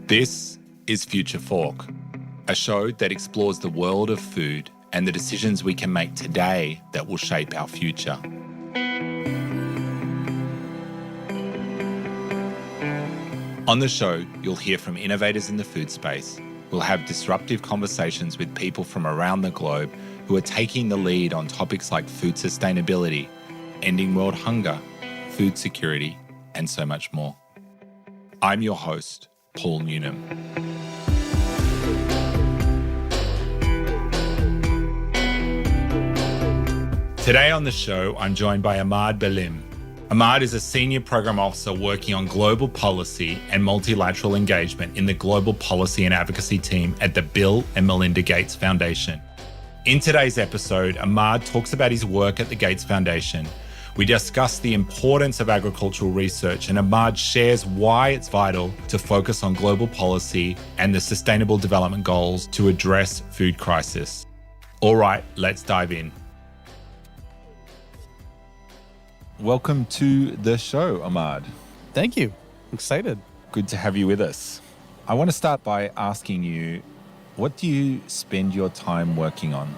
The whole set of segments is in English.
This is Future Fork, a show that explores the world of food and the decisions we can make today that will shape our future. On the show, you'll hear from innovators in the food space. We'll have disruptive conversations with people from around the globe who are taking the lead on topics like food sustainability, ending world hunger, food security, and so much more. I'm your host, Paul Newnham. Today on the show, I'm joined by Ammad Bahalim. Ammad is a senior program officer working on global policy and multilateral engagement in the global policy and advocacy team at the Bill and Melinda Gates Foundation. In today's episode, Ammad talks about his work at the Gates Foundation. We discuss the importance of agricultural research, and Ammad shares why it's vital to focus on global policy and the Sustainable Development Goals to address food crisis. All right, let's dive in. Welcome to the show, Ammad. Thank you. I'm excited. Good to have you with us. I want to start by asking you, what do you spend your time working on?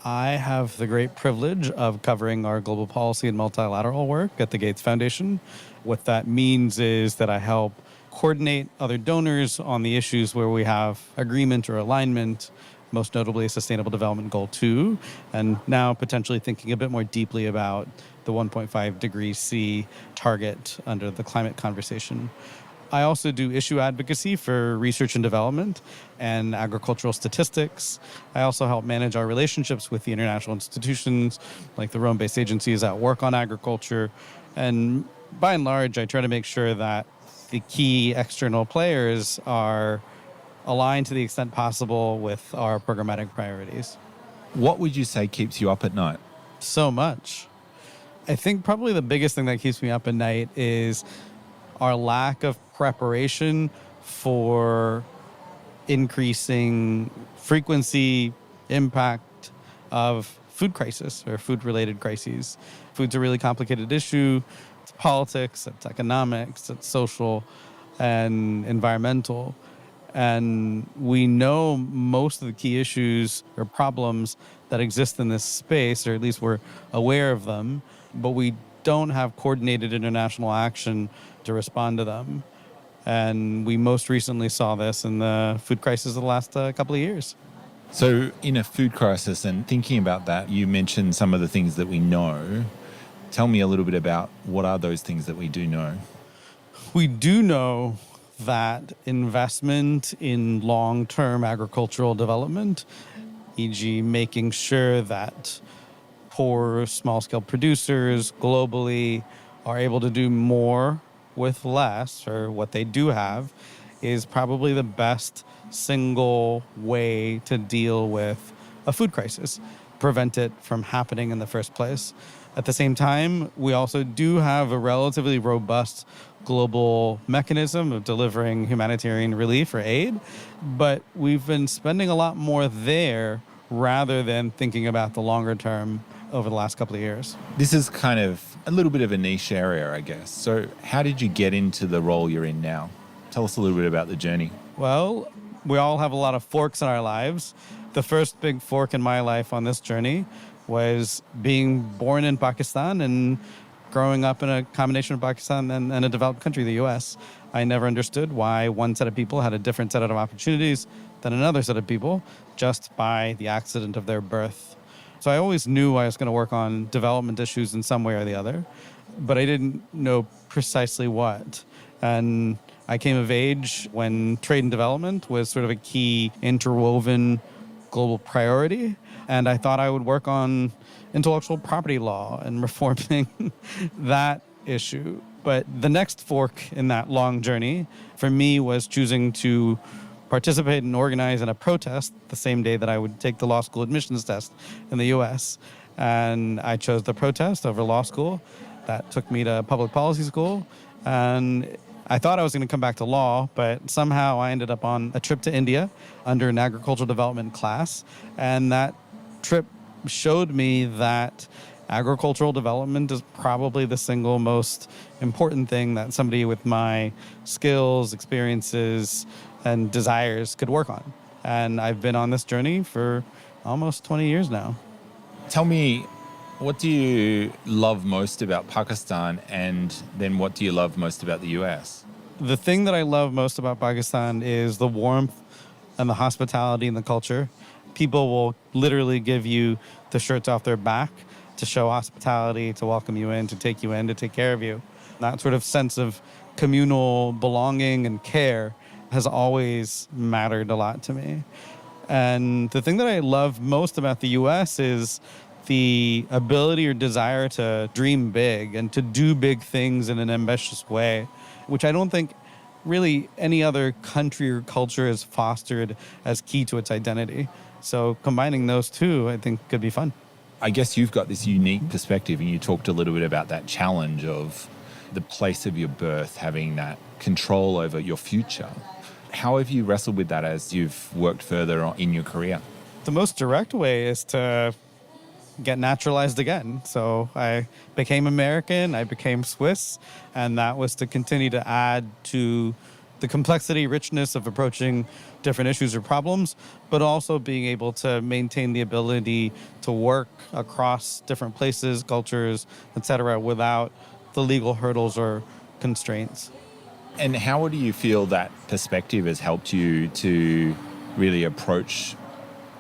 I have the great privilege of covering our global policy and multilateral work at the Gates Foundation. What that means is that I help coordinate other donors on the issues where we have agreement or alignment, most notably Sustainable Development Goal 2, and now potentially thinking a bit more deeply about the 1.5 degrees C target under the climate conversation. I also do issue advocacy for research and development and agricultural statistics. I also help manage our relationships with the international institutions, like the Rome-based agencies that work on agriculture. And by and large, I try to make sure that the key external players are aligned to the extent possible with our programmatic priorities. What would you say keeps you up at night? So much. I think probably the biggest thing that keeps me up at night is our lack of preparation for increasing frequency, impact of food crisis or food-related crises. Food's a really complicated issue. It's politics, it's economics, it's social and environmental. And we know most of the key issues or problems that exist in this space, or at least we're aware of them, but we don't have coordinated international action to respond to them. And we most recently saw this in the food crisis of the last couple of years. So in a food crisis and thinking about that, you mentioned some of the things that we know. Tell me a little bit about what are those things that we do know? We do know that investment in long-term agricultural development, e.g. making sure that poor small-scale producers globally are able to do more with less, or what they do have, is probably the best single way to deal with a food crisis, prevent it from happening in the first place. At the same time, we also do have a relatively robust global mechanism of delivering humanitarian relief or aid, but we've been spending a lot more there rather than thinking about the longer term over the last couple of years. This is kind of a little bit of a niche area, I guess. So how did you get into the role you're in now? Tell us a little bit about the journey. Well, we all have a lot of forks in our lives. The first big fork in my life on this journey was being born in Pakistan and growing up in a combination of Pakistan and a developed country, the US. I never understood why one set of people had a different set of opportunities than another set of people just by the accident of their birth. So I always knew I was going to work on development issues in some way or the other, but I didn't know precisely what. And I came of age when trade and development was sort of a key interwoven global priority. And I thought I would work on intellectual property law and reforming that issue. But the next fork in that long journey for me was choosing to participate and organize in a protest the same day that I would take the law school admissions test in the US. And I chose the protest over law school. That took me to public policy school. And I thought I was going to come back to law, but somehow I ended up on a trip to India under an agricultural development class. And that trip showed me that agricultural development is probably the single most important thing that somebody with my skills, experiences, and desires could work on. And I've been on this journey for almost 20 years now. Tell me, what do you love most about Pakistan, and then what do you love most about the US? The thing that I love most about Pakistan is the warmth and the hospitality and the culture. People will literally give you the shirts off their back to show hospitality, to welcome you in, to take you in, to take care of you. That sort of sense of communal belonging and care has always mattered a lot to me. And the thing that I love most about the US is the ability or desire to dream big and to do big things in an ambitious way, which I don't think really any other country or culture has fostered as key to its identity. So combining those two, I think, could be fun. I guess you've got this unique perspective, and you talked a little bit about that challenge of the place of your birth, having that control over your future. How have you wrestled with that as you've worked further on in your career? The most direct way is to get naturalized again. So I became American, I became Swiss, and that was to continue to add to the complexity, richness of approaching different issues or problems, but also being able to maintain the ability to work across different places, cultures, etc., without the legal hurdles or constraints. And how do you feel that perspective has helped you to really approach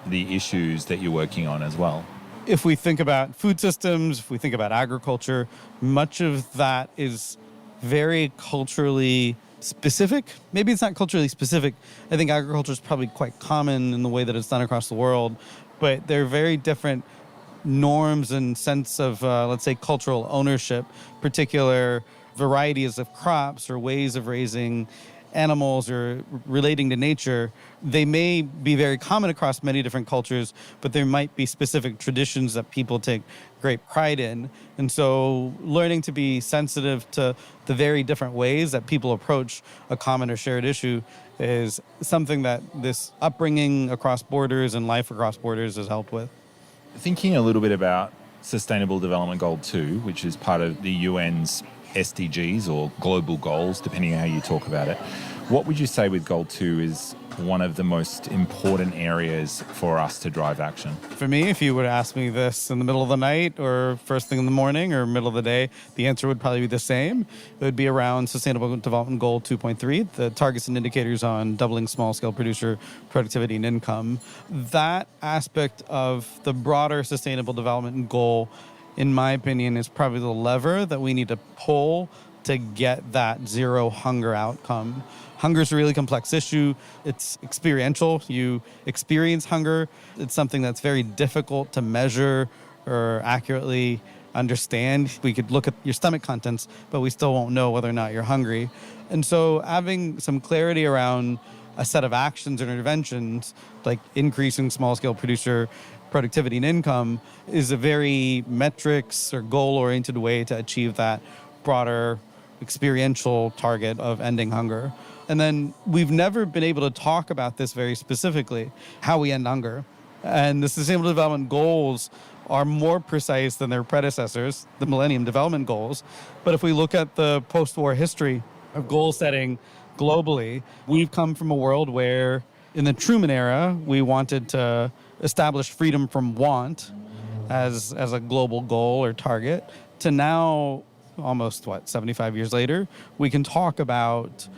the issues that you're working on as well? If we think about food systems, if we think about agriculture, much of that is very culturally specific. Maybe it's not culturally specific. I think agriculture is probably quite common in the way that it's done across the world, but they're very different norms and sense of, let's say, cultural ownership, particular varieties of crops or ways of raising animals or relating to nature. They may be very common across many different cultures, but there might be specific traditions that people take great pride in. And so learning to be sensitive to the very different ways that people approach a common or shared issue is something that this upbringing across borders and life across borders has helped with. Thinking a little bit about Sustainable Development Goal 2, which is part of the UN's SDGs or global goals, depending on how you talk about it. What would you say with Goal 2 is one of the most important areas for us to drive action? For me, if you would ask me this in the middle of the night or first thing in the morning or middle of the day, the answer would probably be the same. It would be around Sustainable Development Goal 2.3, the targets and indicators on doubling small-scale producer productivity and income. That aspect of the broader Sustainable Development Goal, in my opinion, is probably the lever that we need to pull to get that zero hunger outcome. Hunger is a really complex issue. It's experiential. You experience hunger. It's something that's very difficult to measure or accurately understand. We could look at your stomach contents, but we still won't know whether or not you're hungry. And so having some clarity around a set of actions or interventions, like increasing small-scale producer productivity and income, is a very metrics or goal-oriented way to achieve that broader experiential target of ending hunger. And then we've never been able to talk about this very specifically, how we end hunger. And the Sustainable Development Goals are more precise than their predecessors, the Millennium Development Goals. But if we look at the post-war history of goal setting globally, we've come from a world where in the Truman era, we wanted to establish freedom from want as a global goal or target, to now, almost 75 years later, we can talk about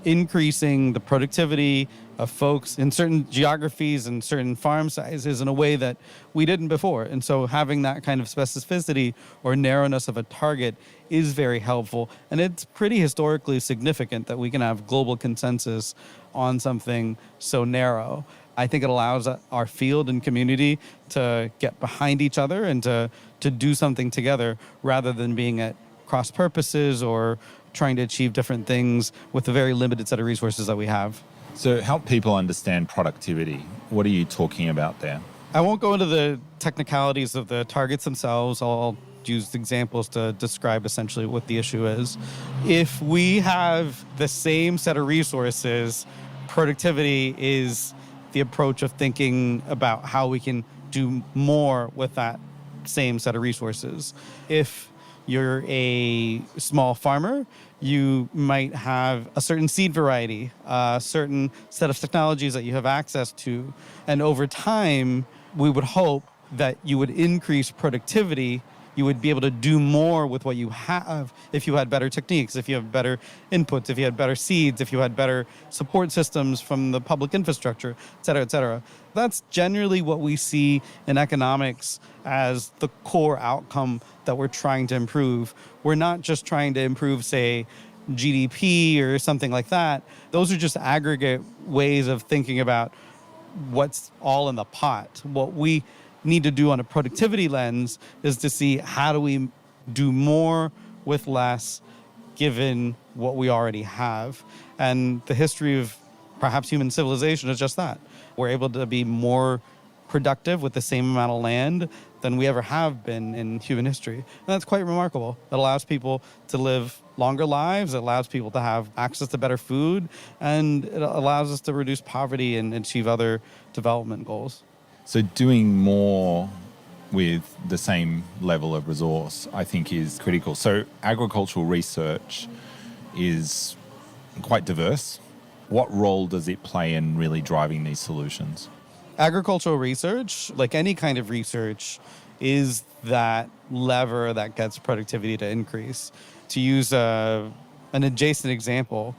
increasing the productivity of folks in certain geographies and certain farm sizes in a way that we didn't before. And so having that kind of specificity or narrowness of a target is very helpful. And it's pretty historically significant that we can have global consensus on something so narrow. I think it allows our field and community to get behind each other and to do something together rather than being at cross purposes or trying to achieve different things with the very limited set of resources that we have. So help people understand productivity. What are you talking about there? I won't go into the technicalities of the targets themselves. I'll use examples to describe essentially what the issue is. If we have the same set of resources, productivity is the approach of thinking about how we can do more with that same set of resources. If you're a small farmer, you might have a certain seed variety, a certain set of technologies that you have access to. And over time, we would hope that you would increase productivity. You would be able to do more with what you have if you had better techniques, if you have better inputs, if you had better seeds, if you had better support systems from the public infrastructure, et cetera, et cetera. That's generally what we see in economics as the core outcome that we're trying to improve. We're not just trying to improve, say, GDP or something like that. Those are just aggregate ways of thinking about what's all in the pot. What we need to do on a productivity lens is to see how do we do more with less given what we already have. And the history of perhaps human civilization is just that. We're able to be more productive with the same amount of land than we ever have been in human history. And that's quite remarkable. It allows people to live longer lives. It allows people to have access to better food. And it allows us to reduce poverty and achieve other development goals. So doing more with the same level of resource, I think, is critical. So agricultural research is quite diverse. What role does it play in really driving these solutions? Agricultural research, like any kind of research, is that lever that gets productivity to increase. To use an adjacent example,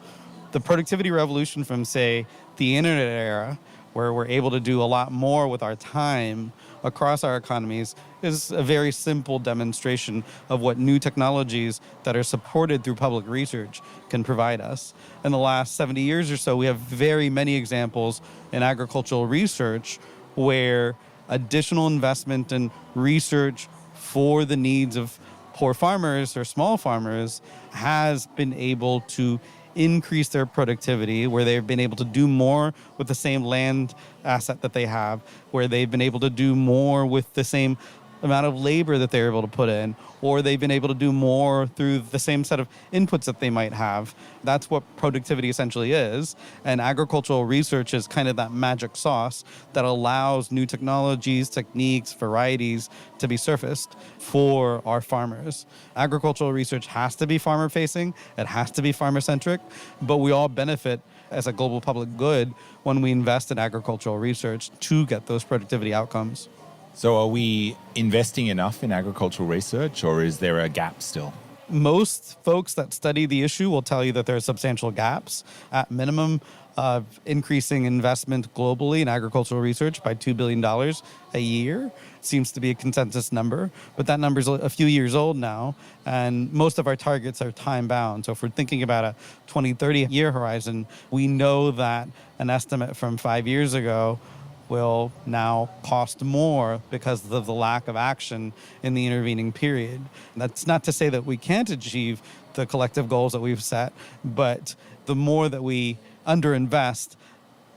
the productivity revolution from, say, the internet era, where we're able to do a lot more with our time across our economies, is a very simple demonstration of what new technologies that are supported through public research can provide us. In the last 70 years or so, we have very many examples in agricultural research where additional investment in research for the needs of poor farmers or small farmers has been able to increase their productivity, where they've been able to do more with the same land asset that they have, where they've been able to do more with the same amount of labor that they're able to put in, or they've been able to do more through the same set of inputs that they might have. That's what productivity essentially is. And agricultural research is kind of that magic sauce that allows new technologies, techniques, varieties to be surfaced for our farmers. Agricultural research has to be farmer-facing. It has to be farmer-centric, but we all benefit as a global public good when we invest in agricultural research to get those productivity outcomes. So are we investing enough in agricultural research, or is there a gap still? Most folks that study the issue will tell you that there are substantial gaps. At minimum, of increasing investment globally in agricultural research by $2 billion a year seems to be a consensus number, but that number is a few years old now, and most of our targets are time-bound. So if we're thinking about a 2030 year horizon, we know that an estimate from 5 years ago will now cost more because of the lack of action in the intervening period. That's not to say that we can't achieve the collective goals that we've set, but the more that we underinvest,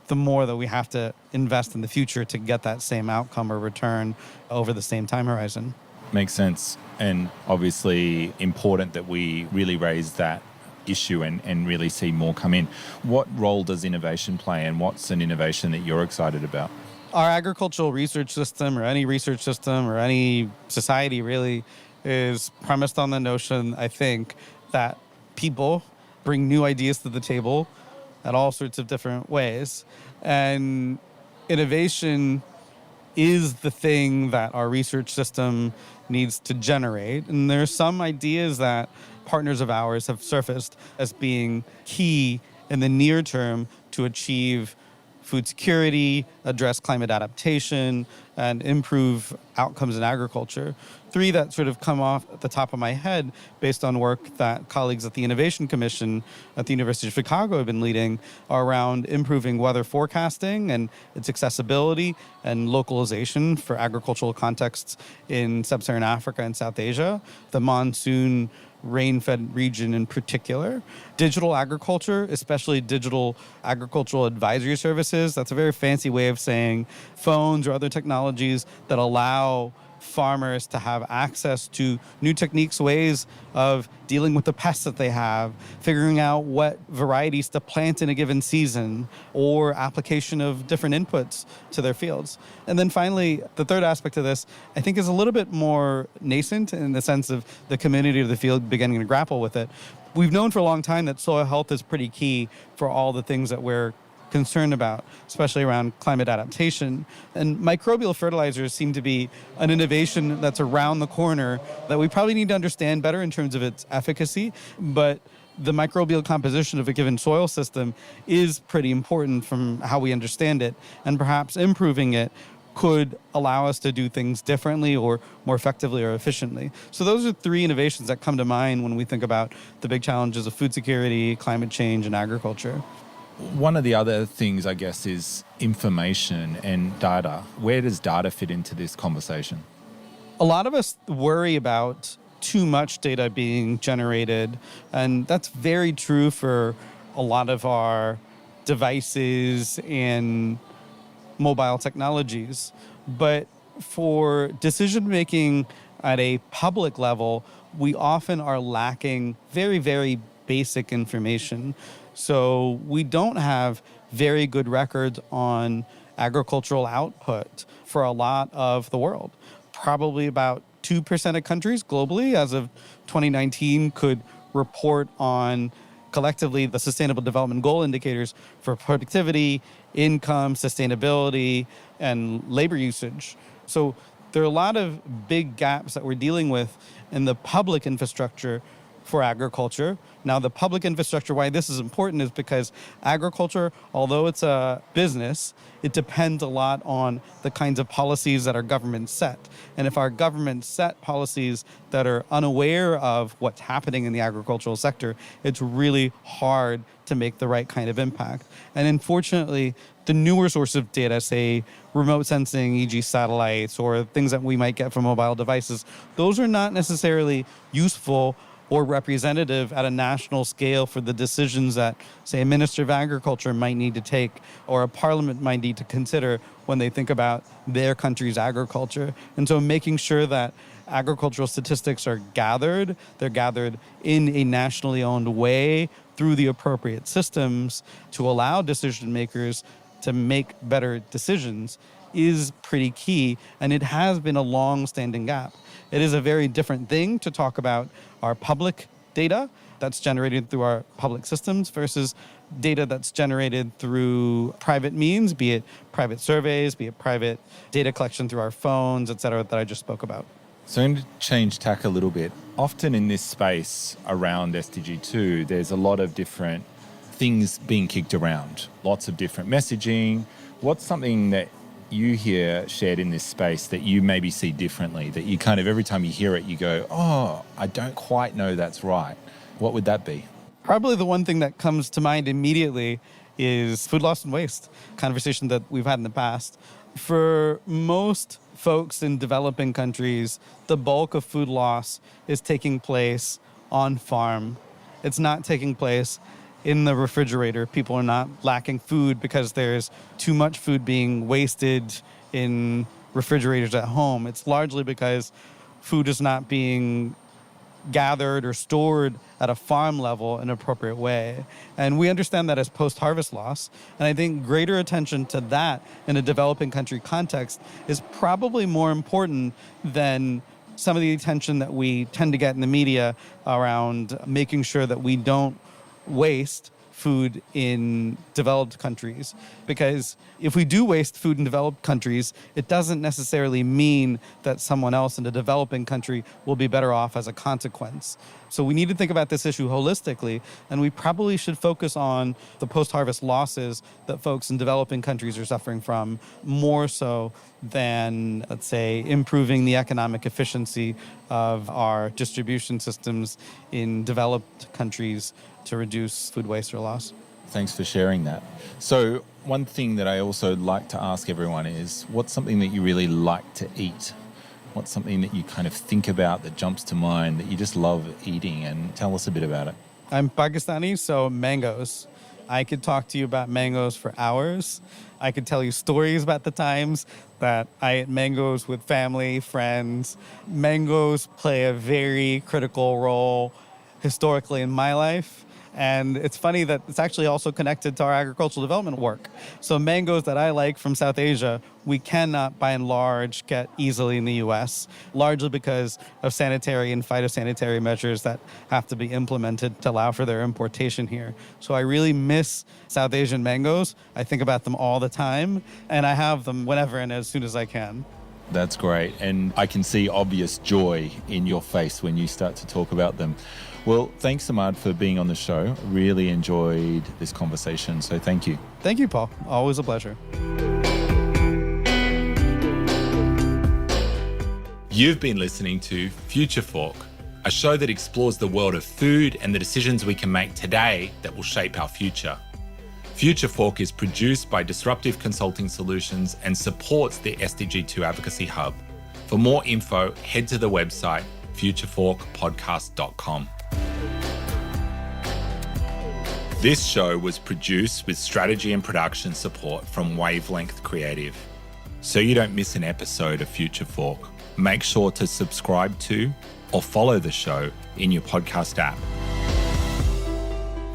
the more that we have to invest in the future to get that same outcome or return over the same time horizon. Makes sense. And obviously important that we really raise that issue and really see more come in. What role does innovation play, and what's an innovation that you're excited about? Our agricultural research system, or any research system, or any society really, is premised on the notion, I think, that people bring new ideas to the table at all sorts of different ways. And innovation is the thing that our research system needs to generate. And there are some ideas that partners of ours have surfaced as being key in the near term to achieve food security, address climate adaptation, and improve outcomes in agriculture. 3 that sort of come off at the top of my head based on work that colleagues at the Innovation Commission at the University of Chicago have been leading are around improving weather forecasting and its accessibility and localization for agricultural contexts in sub-Saharan Africa and South Asia, the monsoon rain-fed region in particular. Digital agriculture, especially digital agricultural advisory services, that's a very fancy way of saying phones or other technologies that allow farmers to have access to new techniques, ways of dealing with the pests that they have, figuring out what varieties to plant in a given season, or application of different inputs to their fields. And then finally, the third aspect of this, I think, is a little bit more nascent in the sense of the community of the field beginning to grapple with it. We've known for a long time that soil health is pretty key for all the things that we're concerned about, especially around climate adaptation. And microbial fertilizers seem to be an innovation that's around the corner that we probably need to understand better in terms of its efficacy. But the microbial composition of a given soil system is pretty important from how we understand it, and perhaps improving it could allow us to do things differently or more effectively or efficiently. So those are three innovations that come to mind when we think about the big challenges of food security, climate change, and agriculture. One of the other things, I guess, is information and data. Where does data fit into this conversation? A lot of us worry about too much data being generated, and that's very true for a lot of our devices and mobile technologies. But for decision making at a public level, we often are lacking very, very basic information. So we don't have very good records on agricultural output for a lot of the world. Probably about 2% of countries globally as of 2019 could report on collectively the Sustainable Development Goal indicators for productivity, income, sustainability, and labor usage. So there are a lot of big gaps that we're dealing with in the public infrastructure for agriculture. Now, the public infrastructure, why this is important is because agriculture, although it's a business, it depends a lot on the kinds of policies that our government set. And if our government set policies that are unaware of what's happening in the agricultural sector, it's really hard to make the right kind of impact. And unfortunately, the newer source of data, say remote sensing, e.g. satellites, or things that we might get from mobile devices, those are not necessarily useful or representative at a national scale for the decisions that, say, a minister of agriculture might need to take or a parliament might need to consider when they think about their country's agriculture. And so making sure that agricultural statistics are gathered, they're gathered in a nationally owned way through the appropriate systems to allow decision makers to make better decisions is pretty key, and it has been a long-standing gap. It is a very different thing to talk about our public data that's generated through our public systems versus data that's generated through private means, be it private surveys, be it private data collection through our phones, et cetera, that I just spoke about. So I'm going to change tack a little bit. Often in this space around SDG 2, there's a lot of different things being kicked around, lots of different messaging. What's something that you hear shared in this space that you maybe see differently, that you kind of every time you hear it, you go, oh, I don't quite know that's right? What would that be? Probably the one thing that comes to mind immediately is food loss and waste, conversation that we've had in the past. For most folks in developing countries, the bulk of food loss is taking place on farm. It's not taking place in the refrigerator. People are not lacking food because there's too much food being wasted in refrigerators at home. It's largely because food is not being gathered or stored at a farm level in an appropriate way. And we understand that as post-harvest loss. And I think greater attention to that in a developing country context is probably more important than some of the attention that we tend to get in the media around making sure that we don't waste food in developed countries. Because if we do waste food in developed countries, it doesn't necessarily mean that someone else in a developing country will be better off as a consequence. So we need to think about this issue holistically, and we probably should focus on the post-harvest losses that folks in developing countries are suffering from more so than, let's say, improving the economic efficiency of our distribution systems in developed countries to reduce food waste or loss. Thanks for sharing that. So one thing that I also like to ask everyone is, what's something that you really like to eat? What's something that you kind of think about that jumps to mind that you just love eating? And tell us a bit about it. I'm Pakistani, so mangoes. I could talk to you about mangoes for hours. I could tell you stories about the times that I ate mangoes with family, friends. Mangoes play a very critical role historically in my life. And it's funny that it's actually also connected to our agricultural development work. So mangoes that I like from South Asia, we cannot, by and large, get easily in the US, largely because of sanitary and phytosanitary measures that have to be implemented to allow for their importation here. So I really miss South Asian mangoes. I think about them all the time, and I have them whenever and as soon as I can. That's great. And I can see obvious joy in your face when you start to talk about them. Well, thanks, Ammad, for being on the show. Really enjoyed this conversation. So thank you. Thank you, Paul. Always a pleasure. You've been listening to Future Fork, a show that explores the world of food and the decisions we can make today that will shape our future. Future Fork is produced by Disruptive Consulting Solutions and supports the SDG2 Advocacy Hub. For more info, head to the website futureforkpodcast.com. This show was produced with strategy and production support from Wavelength Creative. So you don't miss an episode of Future Fork, make sure to subscribe to or follow the show in your podcast app.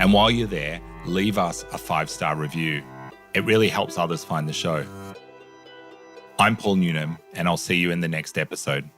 And while you're there, leave us a 5-star review. It really helps others find the show. I'm Paul Newnham, and I'll see you in the next episode.